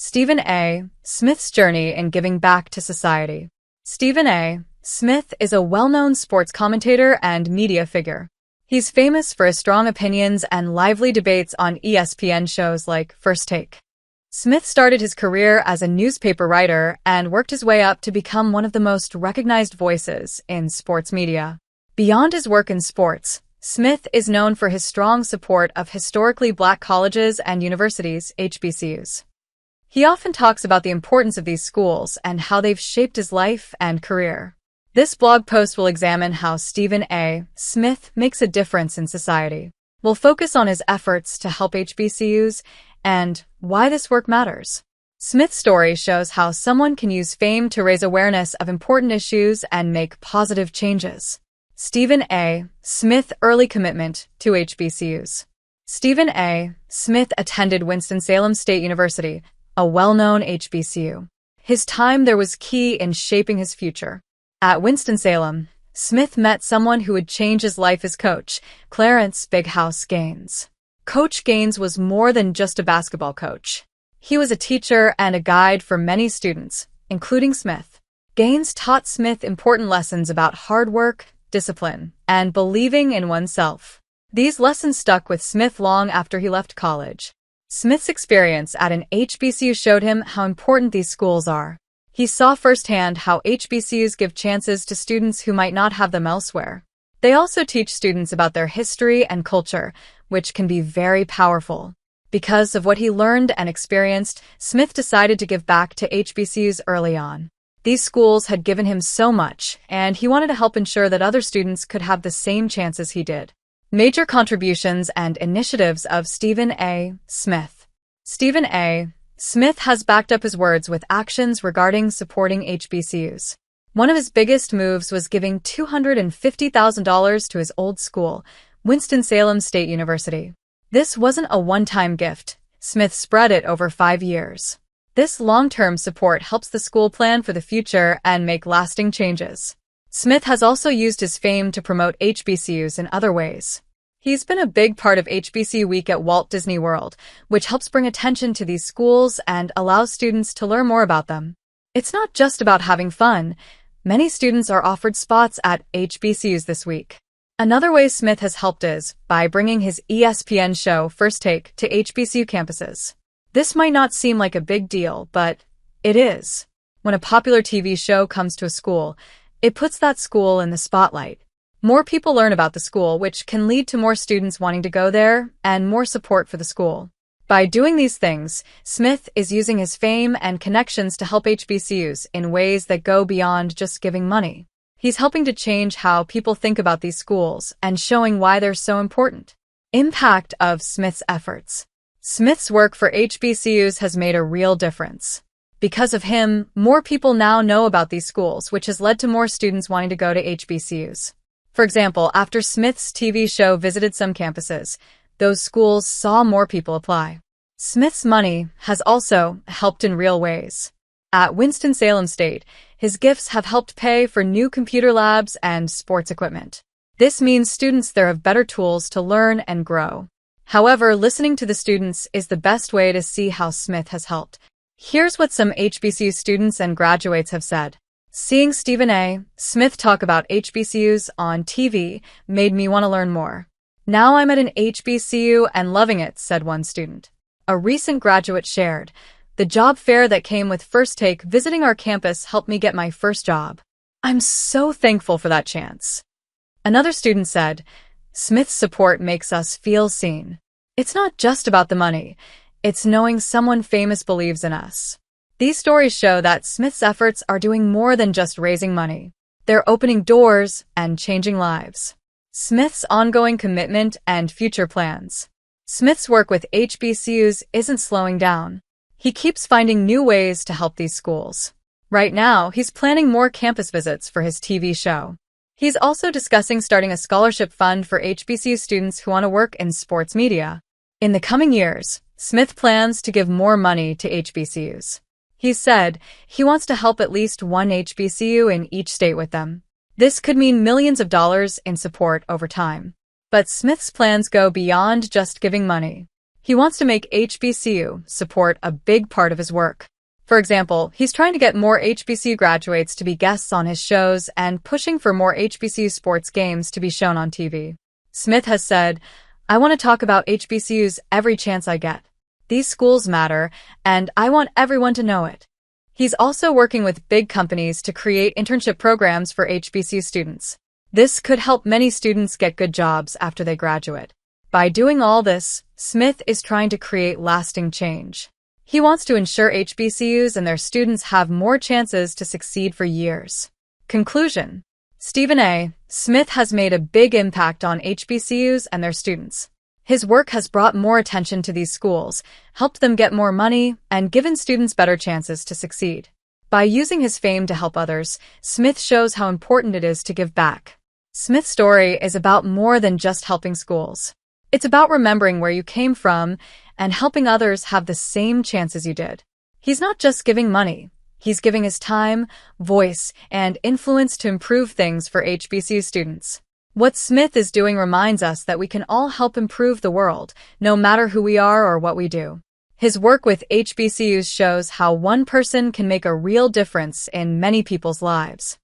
Stephen A. Smith's journey in giving back to society. Stephen A. Smith is a well-known sports commentator and media figure. He's famous for his strong opinions and lively debates on ESPN shows like First Take. Smith started his career as a newspaper writer and worked his way up to become one of the most recognized voices in sports media. Beyond his work in sports, Smith is known for his strong support of historically black colleges and universities, HBCUs. He often talks about the importance of these schools and how they've shaped his life and career. This blog post will examine how Stephen A. Smith makes a difference in society. We'll focus on his efforts to help HBCUs and why this work matters. Smith's story shows how someone can use fame to raise awareness of important issues and make positive changes. Stephen A. Smith early commitment to HBCUs. Stephen A. Smith attended Winston-Salem State University, a well-known HBCU. His time there was key in shaping his future. At Winston-Salem, Smith met someone who would change his life as coach, Clarence Big House Gaines. Coach Gaines was more than just a basketball coach. He was a teacher and a guide for many students, including Smith. Gaines taught Smith important lessons about hard work, discipline, and believing in oneself. These lessons stuck with Smith long after he left college. Smith's experience at an HBCU showed him how important these schools are. He saw firsthand how HBCUs give chances to students who might not have them elsewhere. They also teach students about their history and culture, which can be very powerful. Because of what he learned and experienced, Smith decided to give back to HBCUs early on. These schools had given him so much, and he wanted to help ensure that other students could have the same chances he did. Major contributions and initiatives of Stephen A. Smith. Stephen A. Smith has backed up his words with actions regarding supporting HBCUs. One of his biggest moves was giving $250,000 to his old school, Winston-Salem State University. This wasn't a one-time gift. Smith spread it over 5 years. This long-term support helps the school plan for the future and make lasting changes. Smith has also used his fame to promote HBCUs in other ways. He's been a big part of HBCU Week at Walt Disney World, which helps bring attention to these schools and allows students to learn more about them. It's not just about having fun. Many students are offered spots at HBCUs this week. Another way Smith has helped is by bringing his ESPN show First Take to HBCU campuses. This might not seem like a big deal, but it is. When a popular TV show comes to a school, it puts that school in the spotlight. More people learn about the school, which can lead to more students wanting to go there and more support for the school. By doing these things, Smith is using his fame and connections to help HBCUs in ways that go beyond just giving money. He's helping to change how people think about these schools and showing why they're so important. Impact of Smith's efforts. Smith's work for HBCUs has made a real difference. Because of him, more people now know about these schools, which has led to more students wanting to go to HBCUs. For example, after Smith's TV show visited some campuses, those schools saw more people apply. Smith's money has also helped in real ways. At Winston-Salem State, his gifts have helped pay for new computer labs and sports equipment. This means students there have better tools to learn and grow. However, listening to the students is the best way to see how Smith has helped. Here's what some HBCU students and graduates have said. Seeing Stephen A. Smith talk about HBCUs on TV made me want to learn more. Now I'm at an HBCU and loving it, said one student. A recent graduate shared, the job fair that came with First Take visiting our campus helped me get my first job. I'm so thankful for that chance. Another student said, Smith's support makes us feel seen. It's not just about the money. It's knowing someone famous believes in us. These stories show that Smith's efforts are doing more than just raising money. They're opening doors and changing lives. Smith's ongoing commitment and future plans. Smith's work with HBCUs isn't slowing down. He keeps finding new ways to help these schools. Right now, he's planning more campus visits for his TV show. He's also discussing starting a scholarship fund for HBCU students who want to work in sports media. In the coming years, Smith plans to give more money to HBCUs. He said he wants to help at least one HBCU in each state with them. This could mean millions of dollars in support over time. But Smith's plans go beyond just giving money. He wants to make HBCU support a big part of his work. For example, he's trying to get more HBCU graduates to be guests on his shows and pushing for more HBCU sports games to be shown on TV. Smith has said, "I want to talk about HBCUs every chance I get. These schools matter, and I want everyone to know it." He's also working with big companies to create internship programs for HBCU students. This could help many students get good jobs after they graduate. By doing all this, Smith is trying to create lasting change. He wants to ensure HBCUs and their students have more chances to succeed for years. Conclusion: Stephen A. Smith has made a big impact on HBCUs and their students. His work has brought more attention to these schools, helped them get more money, and given students better chances to succeed. By using his fame to help others, Smith shows how important it is to give back. Smith's story is about more than just helping schools. It's about remembering where you came from and helping others have the same chances you did. He's not just giving money. He's giving his time, voice, and influence to improve things for HBCU students. What Smith is doing reminds us that we can all help improve the world, no matter who we are or what we do. His work with HBCUs shows how one person can make a real difference in many people's lives.